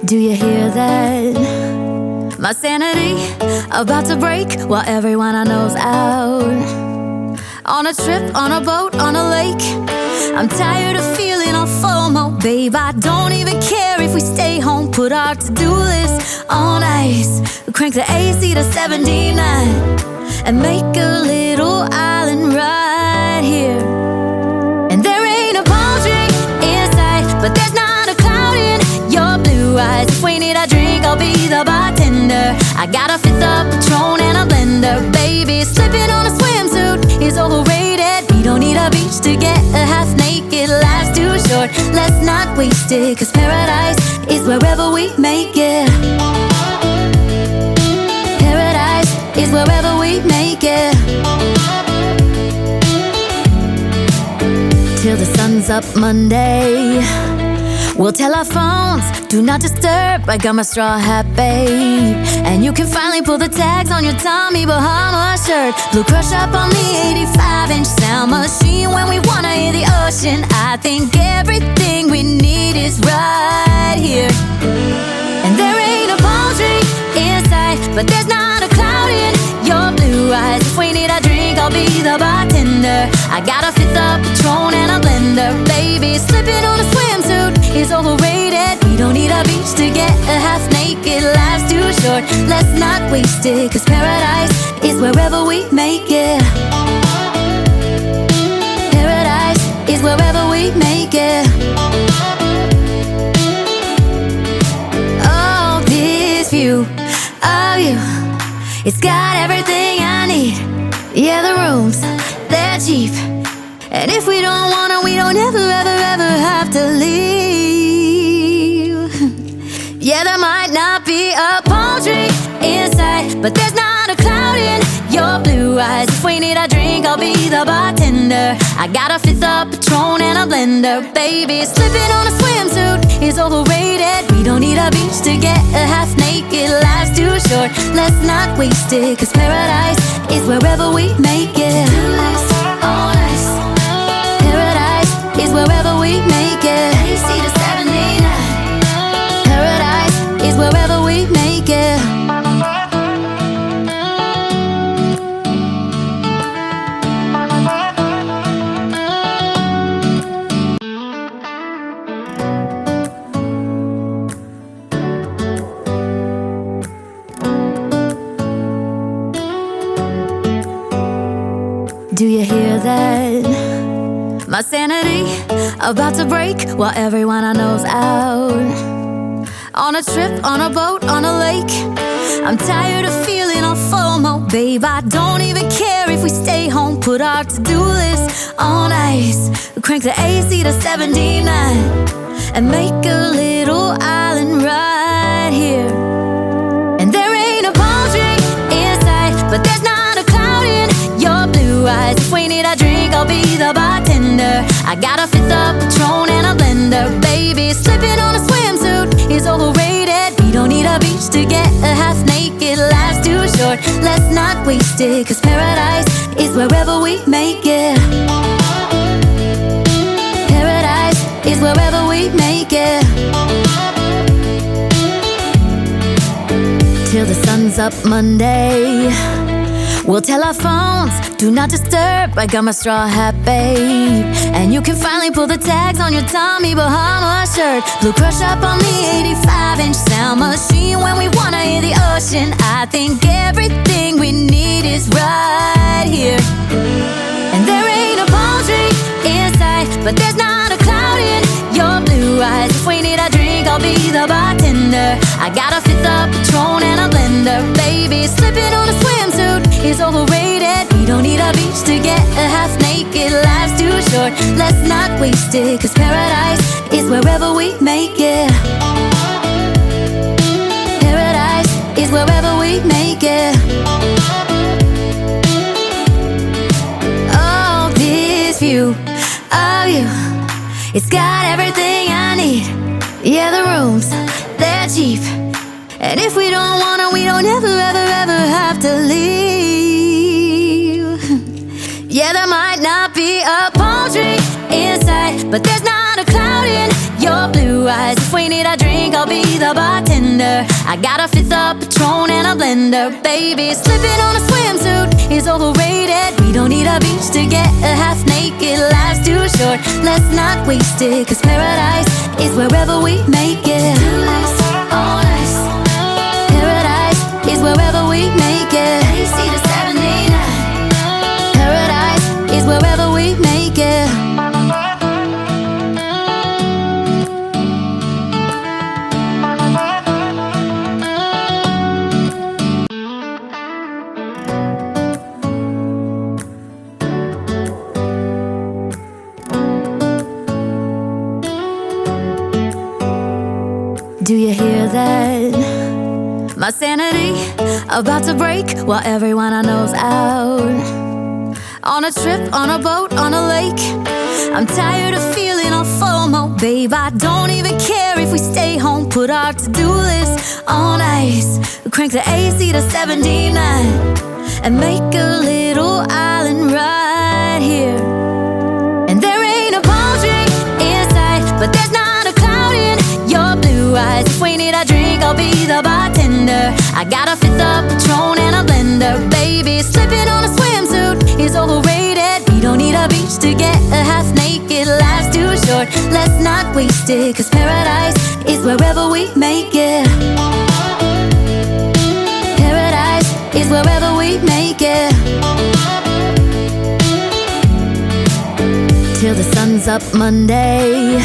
Do you hear that? My sanity about to break while everyone I know's out. On a trip, on a boat, on a lake. I'm tired of feeling all FOMO, babe. I don't even care if we stay home. Put our to-do list on ice. Crank the AC to 79 and make a little island right here. And there ain't a palm tree in sight, but there's not a cloud in your blue eyes. If we need a drink, I'll be the bartender. I got a fifth of Patron and a blender. Baby, slipping on a swimsuit is overrated. We don't need a beach to get a half naked. Life's too short, let's not waste it, 'cause paradise is wherever we make it. Paradise is wherever we make it. Till the sun's up Monday, we'll tell our phones, do not disturb. I got my straw hat, babe. And you can finally pull the tags on your Tommy Bahama shirt. Blue crush up on the 85-inch sound machine. When we wanna hear the ocean, I think everything we need is right here. And there ain't a palm tree in sight, but there's not a cloud in your blue eyes. If we need a drink, I'll be the bartender. I got a fifth of Patron and a blender. Baby, slipping on a swimsuit is overrated. We don't need a beach to get a half naked. Life's too short, let's not waste it, 'cause paradise is wherever we make it. Paradise is wherever we make it. Oh, this view of you, it's got everything I need. Yeah, the rooms, they're cheap. And if we don't wanna, we don't ever, ever, ever have to leave. Yeah, there might not be a palm tree in sight, but there's not a cloud in your blue eyes. If we need a drink, I'll be the bartender. I got a fifth of Patron and a blender. Baby, slipping on a swimsuit is overrated. We don't need a beach to get a half naked. Life's too short, let's not waste it, 'cause paradise is wherever we make it. On ice. Paradise is wherever we make it. AC to 79. Paradise is wherever we make it. Do you hear that? My sanity about to break while everyone I know's out. On a trip, on a boat, on a lake. I'm tired of feeling all FOMO, babe. I don't even care if we stay home. Put our to-do list on ice. Crank the AC to 79 and make a little island right here. And there ain't a palm tree in sight, but there's not a cloud in your blue eyes. If we need a drink, I'll be the bartender. I got a fifth of Patron and a blender. Baby, slipping on a swimsuit is overrated. We don't need a beach to get a half naked. Life's too short, let's not waste it, 'cause paradise is wherever we make it. Paradise is wherever we make it. Till the sun's up Monday, we'll tell our phones, do not disturb. I got my straw hat, babe. And you can finally pull the tags on your Tommy Bahama shirt. Blue crush up on the 85-inch sound machine. When we wanna hear the ocean, I think everything we need is right here. And there ain't a palm tree in sight, but there's not a cloud in your blue eyes. If we need a drink, I'll be the bartender. I got a fifth of Patron and a blender. Baby, slipping on a swimsuit is overrated. We don't need a beach to get a half naked. Life's too short, let's not waste it, 'cause paradise is wherever we make it. Paradise is wherever we make it. Oh, this view of you, it's got everything I need. Yeah, the rooms, they're cheap. And if we don't wanna, we don't ever, ever, ever have to leave. Yeah, there might not be a palm tree in sight, but there's not a cloud in your blue eyes. If we need a drink, I'll be the bartender. got a fifth of Patron and a blender, baby. Slipping on a swimsuit is overrated. We don't need a beach to get a half naked. Life's too short, let's not waste it, 'cause paradise is wherever we make it. On ice. Paradise is wherever we make it. AC to 79. Paradise is wherever we make it. Do you hear that? My sanity about to break while everyone I know's out. On a trip, on a boat, on a lake. I'm tired of feeling all FOMO, babe. I don't even care if we stay home. Put our to-do list on ice. Crank the AC to 79 and make a little island right here. And there ain't a palm tree in sight, but there's not a cloud in your blue eyes. If we need a drink, I'll be the bartender. I got a fifth of Patron and a blender, baby. Slipping on a swimsuit is overrated. We don't need a beach to get a half naked. Life's too short, let's not waste it, 'cause paradise is wherever we make it. Paradise is wherever we make it. Till the sun's up Monday.